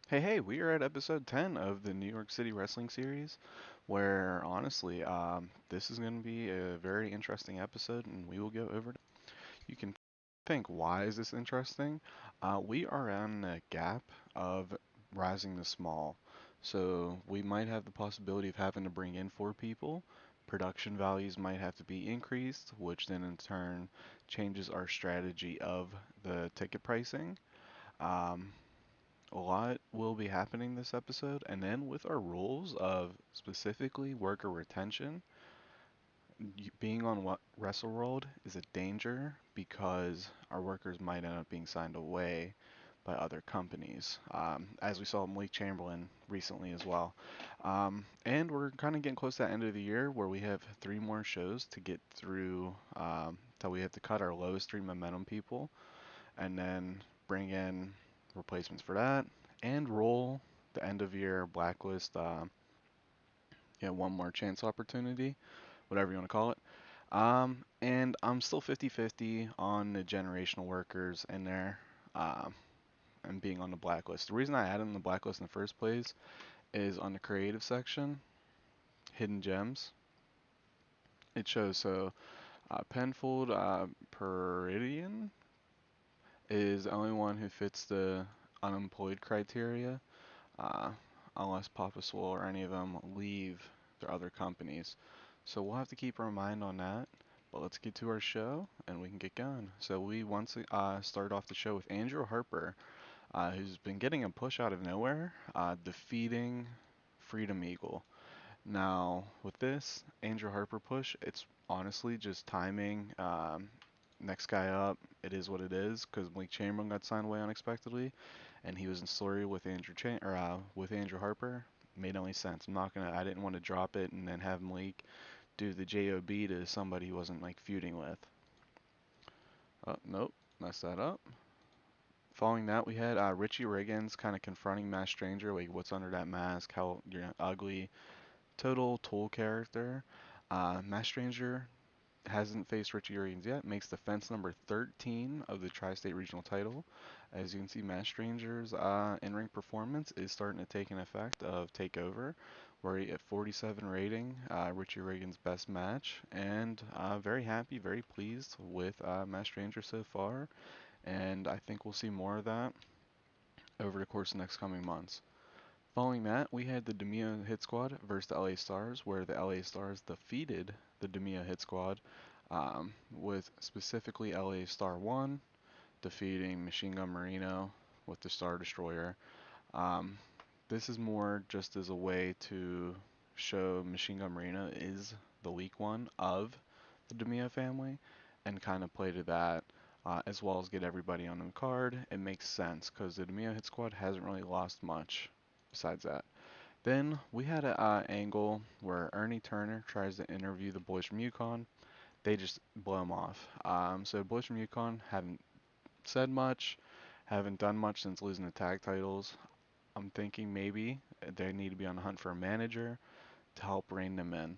Hey, we are at episode 10 of the New York City Wrestling series, where honestly, this is going to be a very interesting episode, and we will go over. You can think, why is this interesting? We are on a gap of rising to small, so we might have the possibility of having to bring in four people. Production values might have to be increased, which then in turn changes our strategy of the ticket pricing. Um, a lot will be happening this episode, and then with our rules of specifically worker retention, being on what Wrestle World is a danger because our workers might end up being signed away by other companies, as we saw Malik Chamberlain recently as well. And we're kind of getting close to the end of the year where we have three more shows to get through. Till we have to cut our lowest three momentum people and then bring in replacements for that and roll the end of year blacklist, one more chance opportunity, whatever you want to call it. And I'm still 50-50 on the generational workers in there, um, and being on the blacklist. The reason I added them on the blacklist in the first place is on the creative section, hidden gems. It shows Penfold Peridian is the only one who fits the unemployed criteria, uh, unless Papa Swole or any of them leave their other companies. So we'll have to keep our mind on that. But let's get to our show and we can get going. So we once start off the show with Andrew Harper, who's been getting a push out of nowhere, defeating Freedom Eagle. Now, with this Andrew Harper push, it's honestly just timing. Next guy up, it is what it is, because Malik Chamberlain got signed away unexpectedly, and he was in story with with Andrew Harper. Made only sense. I didn't want to drop it and then have Malik do the job to somebody he wasn't like feuding with. Nope, messed that up. Following that, we had Richie Riggins kind of confronting Mass Stranger, like what's under that mask, how you're ugly, total tool character. Mass Stranger hasn't faced Richie Riggins yet, makes defense number 13 of the Tri-State Regional title. As you can see, Mass Stranger's in-ring performance is starting to take an effect of Takeover, where he at 47 rating, Richie Riggins' best match, and very happy, very pleased with Mass Stranger so far, and I think we'll see more of that over the course of the next coming months. Following that, we had the Demia Hit Squad versus the LA Stars, where the LA Stars defeated the Demia Hit Squad, with specifically LA Star 1 defeating Machine Gun Marino with the Star Destroyer. Um, this is more just as a way to show Machine Gun Marino is the weak one of the Demia family and kind of play to that, as well as get everybody on the card. It makes sense because the Demia Hit Squad hasn't really lost much besides that. Then we had an angle where Ernie Turner tries to interview the boys from Yukon. They just blow him off. So the boys from Yukon haven't said much, haven't done much since losing the tag titles. I'm thinking maybe they need to be on the hunt for a manager to help rein them in.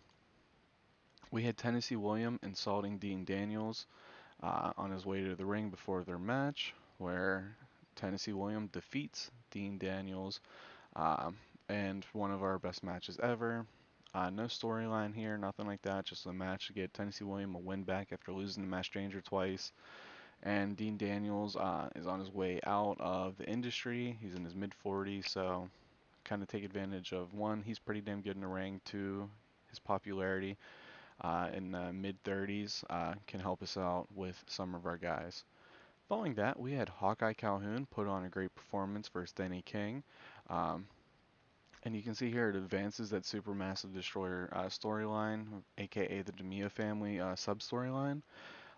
We had Tennessee William insulting Dean Daniels on his way to the ring before their match, where Tennessee William defeats Dean Daniels, um, and one of our best matches ever. No storyline here, nothing like that. Just a match to get Tennessee William a win back after losing to Mass Stranger twice. And Dean Daniels is on his way out of the industry. He's in his mid 40s, so kind of take advantage of one, he's pretty damn good in the ring. Two, his popularity in the mid 30s can help us out with some of our guys. Following that, we had Hawkeye Calhoun put on a great performance versus Denny King. Um, and you can see here it advances that Supermassive Destroyer storyline, aka the Demia family sub storyline.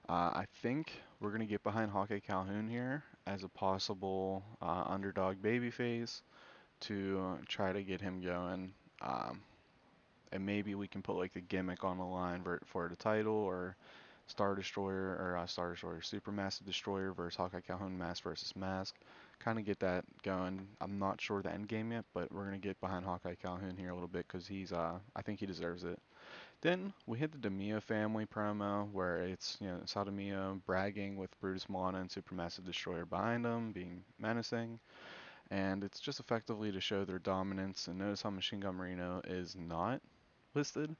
I think we're going to get behind Hawkeye Calhoun here as a possible underdog babyface to try to get him going. Um, and maybe we can put like the gimmick on the line for the title, or Star Destroyer, or Star Destroyer Supermassive Destroyer versus Hawkeye Calhoun Mask versus Mask. Kind of get that going. I'm not sure the end game yet, but we're gonna get behind Hawkeye Calhoun here a little bit because I think he deserves it. Then we hit the Demia family promo where it's Sadamia bragging with Brutus Milana and Supermassive Destroyer behind him, being menacing. and it's just effectively to show their dominance. And notice how Machine Gun Marino is not listed.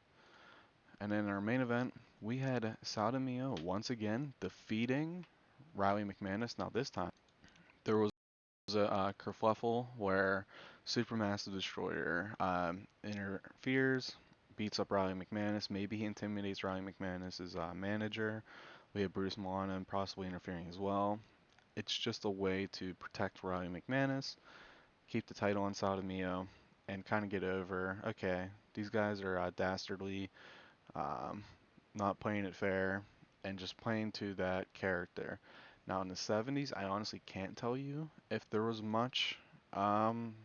And then in our main event, we had Sadamio once again defeating Riley McManus. Now this time, there was a kerfluffle where Supermassive Destroyer interferes, beats up Riley McManus. Maybe he intimidates Riley McManus' manager. We have Bruce Milano possibly interfering as well. It's just a way to protect Riley McManus, keep the title on Sotomio, and kind of get over, okay, these guys are dastardly, um, not playing it fair, and just playing to that character. Now in the 70s, I honestly can't tell you if there was much um,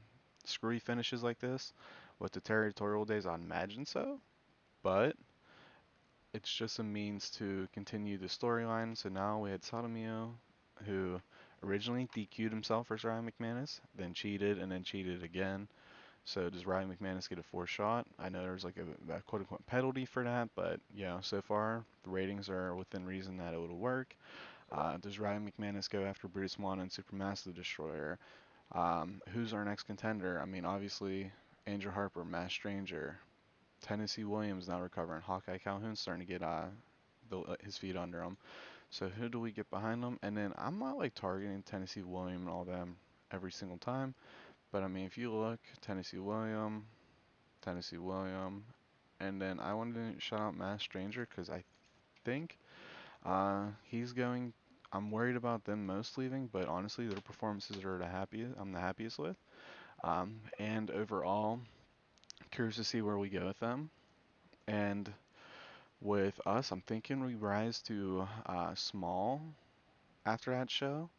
screwy finishes like this. With the territorial days, I imagine so, but it's just a means to continue the storyline. So now we had Sotomio, who originally DQ'd himself versus Ryan McManus, then cheated, and then cheated again. So does Ryan McManus get a fourth shot? I know there's like a quote unquote penalty for that, but yeah, so far the ratings are within reason that it will work. Does Ryan McManus go after Brutus Milano and Supermassive Destroyer? Who's our next contender? I mean, obviously Andrew Harper, Mass Stranger, Tennessee Williams now recovering, Hawkeye Calhoun's starting to get his feet under him. So who do we get behind them? And then I'm not like targeting Tennessee Williams and all them every single time. But I mean, if you look, Tennessee William, and then I wanted to shout out Mass Stranger because I think he's going. I'm worried about them most leaving, but honestly, their performances are the happiest. I'm the happiest with. And overall, curious to see where we go with them. And with us, I'm thinking we rise to small after that show.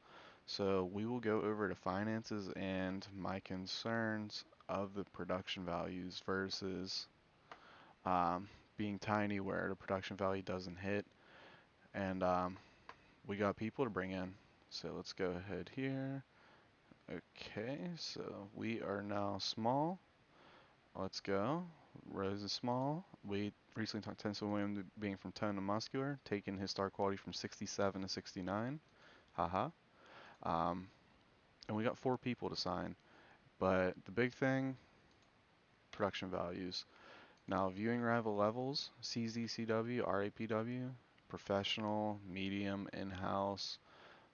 So we will go over to finances and my concerns of the production values versus um, being tiny where the production value doesn't hit. And we got people to bring in. So let's go ahead here. Okay, so we are now small. Let's go. Rose is small. We recently talked Tennessee Williams being from tone to muscular, taking his star quality from 67 to 69. Haha. Um, and we got 4 people to sign. But the big thing, production values. Now, viewing rival levels, CZCW, RAPW, professional, medium, in-house,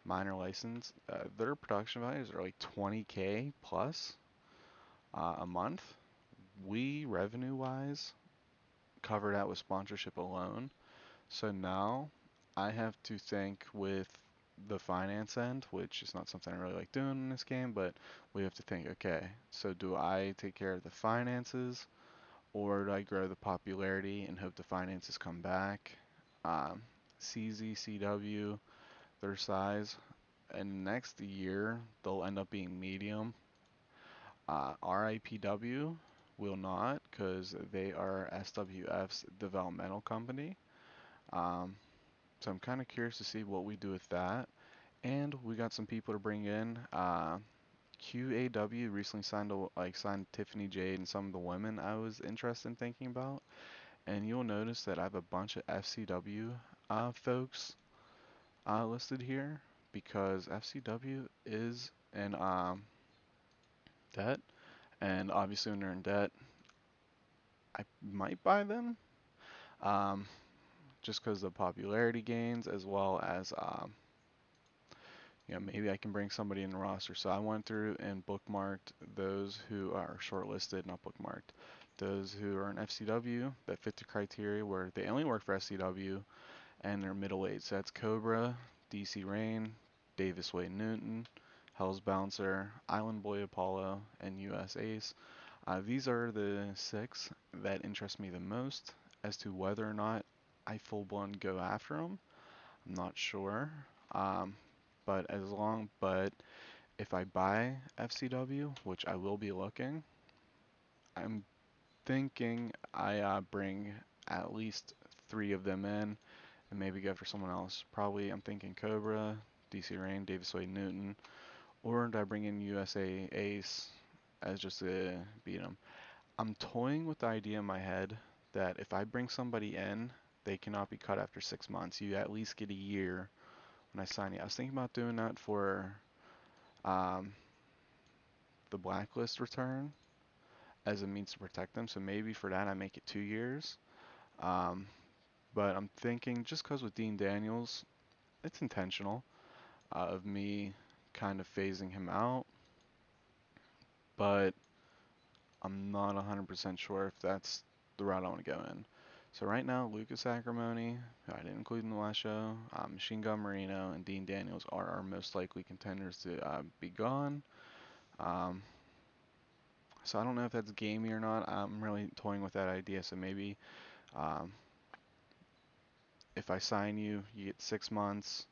minor license, their production values are like 20K plus a month. We, revenue-wise, cover that with sponsorship alone. So now I have to think with the finance end, which is not something I really like doing in this game, but we have to think, okay, so do I take care of the finances or do I grow the popularity and hope the finances come back? Um, CZCW, their size, and next year they'll end up being medium. RIPW will not because they are SWF's developmental company. Um, so I'm kind of curious to see what we do with that. And we got some people to bring in. QAW recently signed Tiffany Jade and some of the women I was interested in thinking about. And you'll notice that I have a bunch of FCW folks listed here because FCW is in debt, and obviously when they're in debt, I might buy them um, just because of the popularity gains as well as maybe I can bring somebody in the roster. So I went through and bookmarked those who are shortlisted, not bookmarked. Those who are in FCW that fit the criteria where they only work for FCW and they're middle-aged. So that's Cobra, DC Rain, Davis Wade Newton, Hell's Bouncer, Island Boy Apollo, and US Ace. These are the 6 that interest me the most. As to whether or not I full-blown go after them, I'm not sure. Um, but if I buy FCW, which I will be looking, I'm thinking I bring at least 3 of them in and maybe go for someone else. Probably I'm thinking Cobra, DC Rain, Davis Wade Newton, or do I bring in USA Ace as just to beat him? I'm toying with the idea in my head that if I bring somebody in, they cannot be cut after 6 months. You at least get a year when I sign you. I was thinking about doing that for um, the blacklist return as a means to protect them. So maybe for that I make it 2 years. Um, but I'm thinking just because with Dean Daniels, it's intentional of me kind of phasing him out, but I'm not 100% sure if that's the route I want to go in. So right now, Lucas Acrimony, who I didn't include in the last show, Machine Gun Marino, and Dean Daniels are our most likely contenders to be gone. Um, so I don't know if that's gamey or not. I'm really toying with that idea. So maybe um, if I sign you, you get 6 months.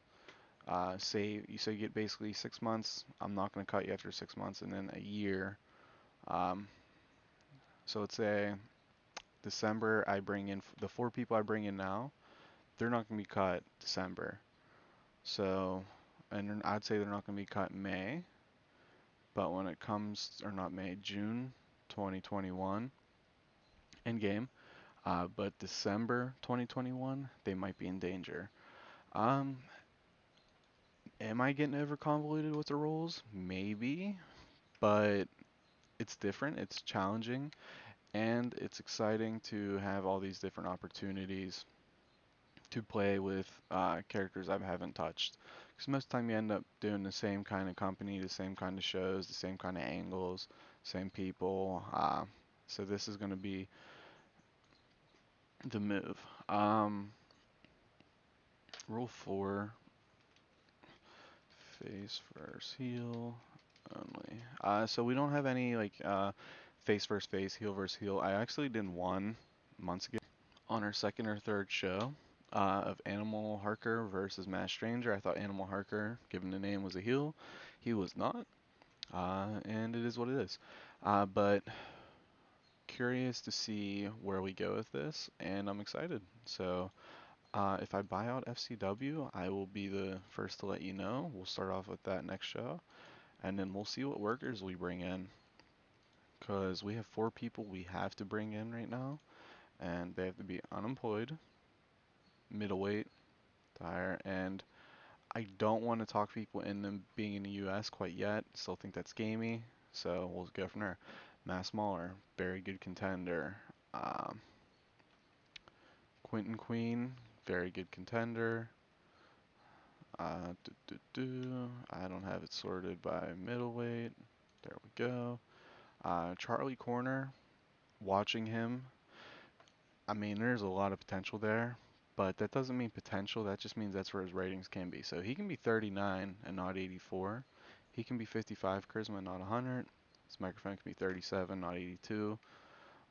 So you get basically 6 months. I'm not going to cut you after 6 months, and then a year. Um, so let's say December, I bring in the 4 people I bring in now. They're not going to be cut December. So, and I'd say they're not going to be cut May. But when it comes, or not May, June 2021 in game. But December 2021, they might be in danger. Um, am I getting over convoluted with the rules? Maybe, but it's different, it's challenging, and it's exciting to have all these different opportunities to play with characters I haven't touched. Because most of the time you end up doing the same kind of company, the same kind of shows, the same kind of angles, same people. So this is going to be the move. Rule 4, face versus heel only. So we don't have any like face versus face, heel versus heel. I actually did one months ago on our second or third show of Animal Harker versus Mass Stranger. I thought Animal Harker, given the name, was a heel. He was not, and it is what it is. But curious to see where we go with this, and I'm excited. So if I buy out FCW, I will be the first to let you know. We'll start off with that next show, and then we'll see what workers we bring in. Because we have 4 people we have to bring in right now, and they have to be unemployed, middleweight, tire, and I don't want to talk people in them being in the US quite yet. Still think that's gamey, so we'll go from there. Mass Mauler, very good contender. Um, Quentin Queen, very good contender. I don't have it sorted by middleweight. There we go. Charlie Corner, watching him, I mean, there's a lot of potential there, but that doesn't mean potential. That just means that's where his ratings can be. So he can be 39 and not 84. He can be 55 charisma, not 100. His microphone can be 37, not 82.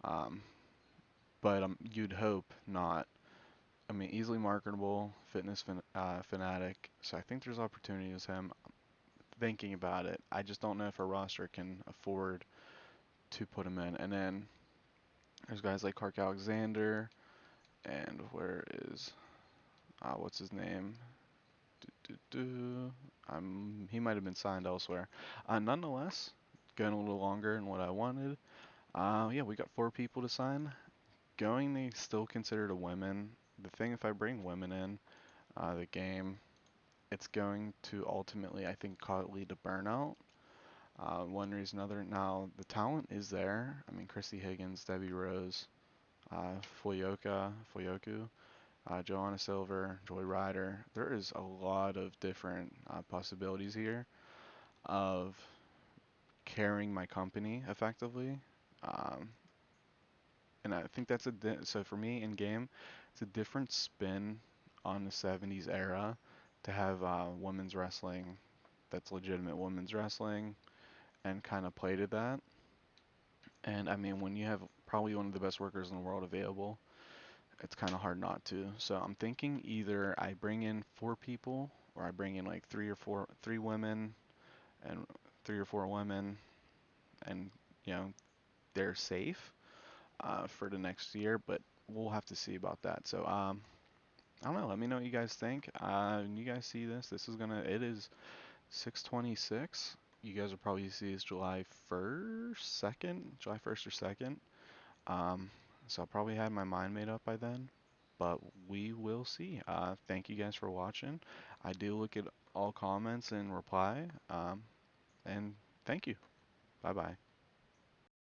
Um, but you'd hope not. I mean, easily marketable, fanatic. So I think there's opportunity with him. Thinking about it, I just don't know if our roster can afford to put him in. And then there's guys like Clark Alexander, and where is what's his name? He might have been signed elsewhere. Nonetheless, going a little longer than what I wanted. Yeah, we got 4 people to sign. Going to still consider the women. The thing, if I bring women in, the game, it's going to ultimately, I think, lead to burnout. One reason or another. Now, the talent is there. I mean, Christy Higgins, Debbie Rose, Foyoku, Joanna Silver, Joy Ryder. There is a lot of different possibilities here of carrying my company effectively. Um, and I think that's so for me in game, it's a different spin on the 70s era to have women's wrestling that's legitimate women's wrestling and kind of play to that. And I mean, when you have probably one of the best workers in the world available, it's kind of hard not to. So I'm thinking either I bring in 4 people or I bring in like 3 women and 3 or 4 women, and you know they're safe for the next year, but we'll have to see about that. So I don't know. Let me know what you guys think. When you guys see this, it is 6:26. You guys will probably see this July 1st, 2nd, July 1st or 2nd. Um, so I'll probably have my mind made up by then, but we will see. Thank you guys for watching. I do look at all comments and reply, and thank you. Bye bye.